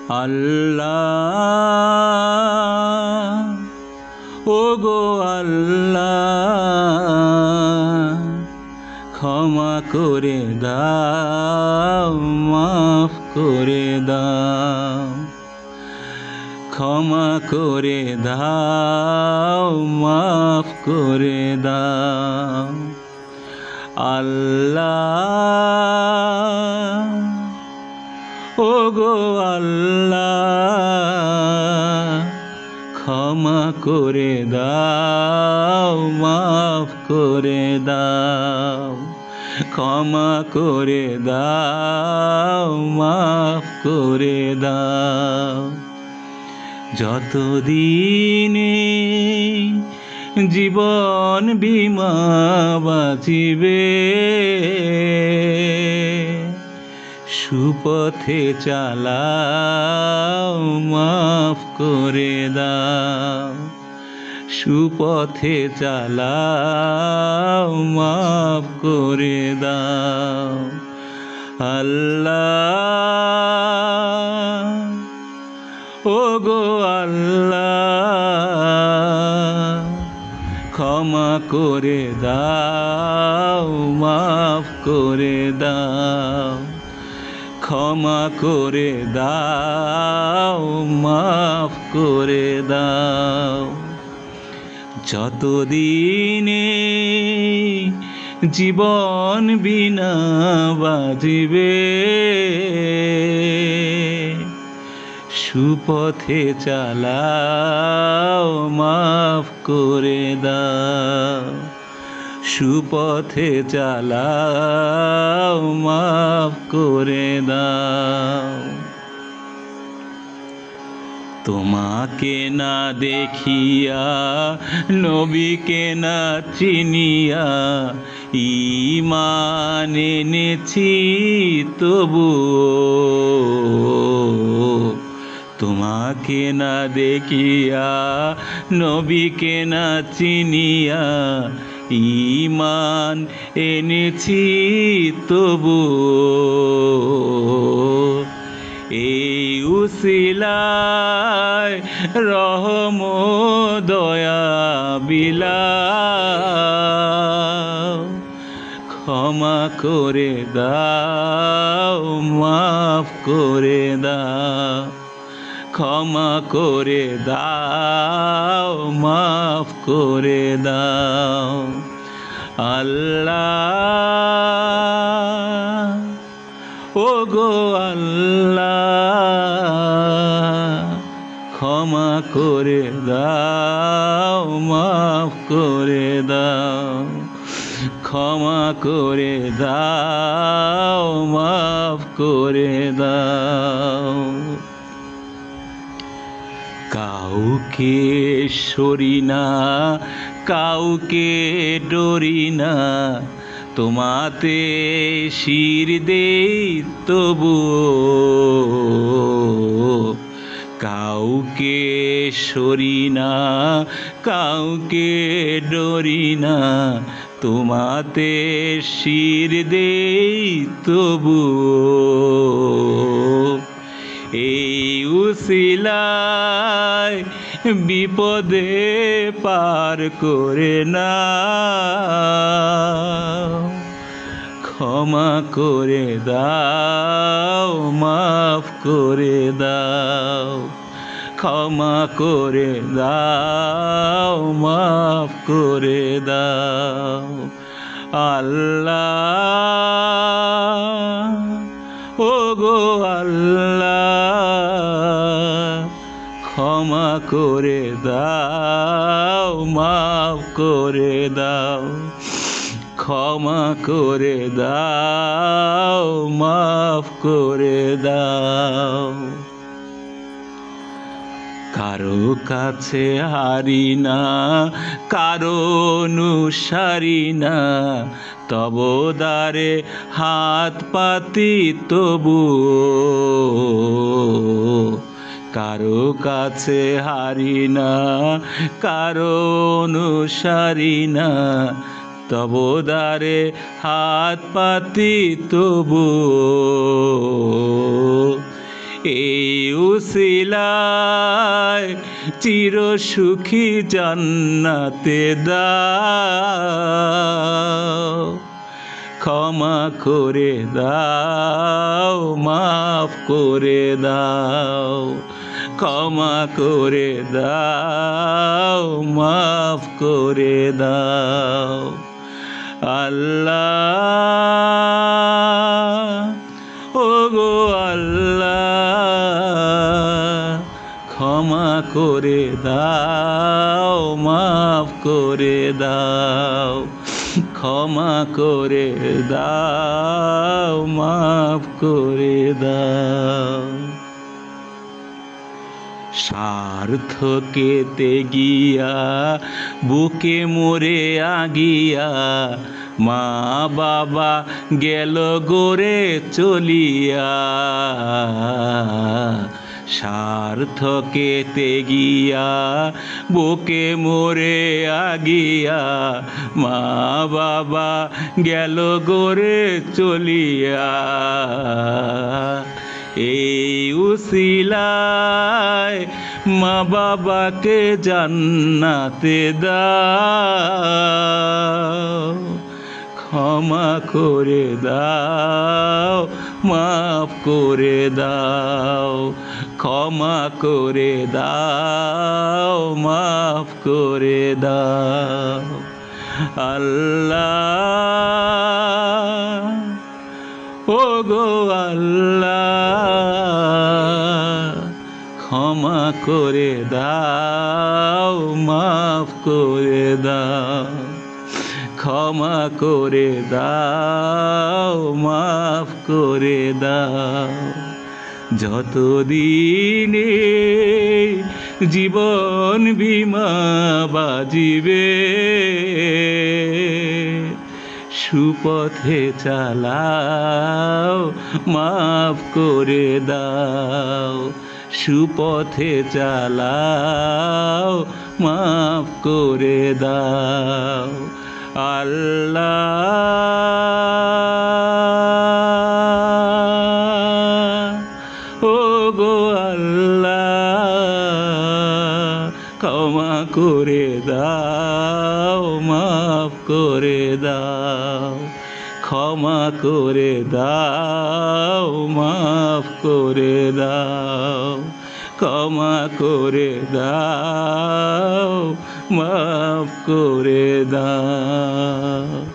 আল্লাহ ওগো আল্লাহ, ক্ষমা করে দাও, মাফ করে দাও, ক্ষমা করে দাও, মাফ করে দাও। আল্লাহ ওগো আল্লাহ, ক্ষমা করে দাও, মাফ করে দাও, ক্ষমা করে দাও, মাফ করে দাও। যতদিনে জীবন বীমা বাঁচিবে, সুপথে চালাও, মাফ করে দাও, সুপথে চালাও, মাফ করে দাও। আল্লাহ ওগো আল্লাহ, ক্ষমা করে দাও, মাফ করে দাও, ক্ষমা করে দাও, মাফ করে দাও। যতদিনে জীবন বিনা বাজিবে, সুপথে চালাও, মাফ করে দাও, সুপথে চালাও, মাফ করে দাও। তোমাকে না দেখিয়া, নবীকে না চিনিয়া, ঈমান এনেছি তবুও। তোমাকে না দেখিয়া, নবীকে না চিনিয়া, ঈমান এনেছি তবুও। এই উসিলায় রহম দয়া বিলাও, ক্ষমা করে দাও, মাফ করে দাও, ক্ষমা করে দাও, মাফ করে দাও। আল্লাহ ওগো আল্লাহ, ক্ষমা করে দাও, মাফ করে দাও, ক্ষমা করে দাও, মাফ করে দাও। কাউকে সরি না, কাউকে ডরি না, তোমাতে শির দেই তবুও। কাউকে সরি না, কাউকে ডরি না, তোমাতে শির দেই তবুও। এই উসিলায় বিপদে পার করে নাও, ক্ষমা করে দাও, মাফ করে দাও, ক্ষমা করে দাও, মাফ করে দাও। আল্লাহ ওগো আল্লাহ, ক্ষমা করে দাও, মাফ করে দাও, ক্ষমা করে দাও, মাফ করে দাও। কারো কাছে হারি না, কারো অনুসারী না, তব দ্বারে হাত পাতি তবুও। কারো কাছে হারি না, কারো অনুসারী না, তব দ্বারে হাত পাতি তবুও। এই উসিলায় চির সুখী জান্নাতে দাও, ক্ষমা করে দাও, মাফ করে দাও, ক্ষমা করে দাও, মাফ করে দাও। আল্লাহ, ও গো আল্লাহ, ক্ষমা করে দাও, মাফ করে দাও, ক্ষমা করে দাও, মাফ করে দাও। সার্থকেতে গিয়া বুকে মোরে আগিয়া, মা বাবা গেল গোরে চলিয়া। সার্থকেতে গিয়া বুকে মোরে আগিয়া, মা বাবা গেল গোরে চলিয়া। এই উসিলায় মা বাবাকে জান্নাতে দাও, ক্ষমা করে দাও, মাফ করে দাও, ক্ষমা করে দাও, মাফ করে দাও। আল্লাহ, ও গো আল্লাহ, ক্ষমা করে দাও, মাফ করে দাও, ক্ষমা করে দাও, মাফ করে দাও। যতদিনে জীবন বীমা বাজিবে, সুপথে চালাও, মাফ করে দাও, সুপথে চালাও, মাফ করে দাও। আল্লাহ, ও গো আল্লাহ, ক্ষমা করে দাও, মাফ করে দাও, ক্ষমা করে দাও, মাফ করে দাও, ক্ষমা করে দাও, মাফ করে দাও।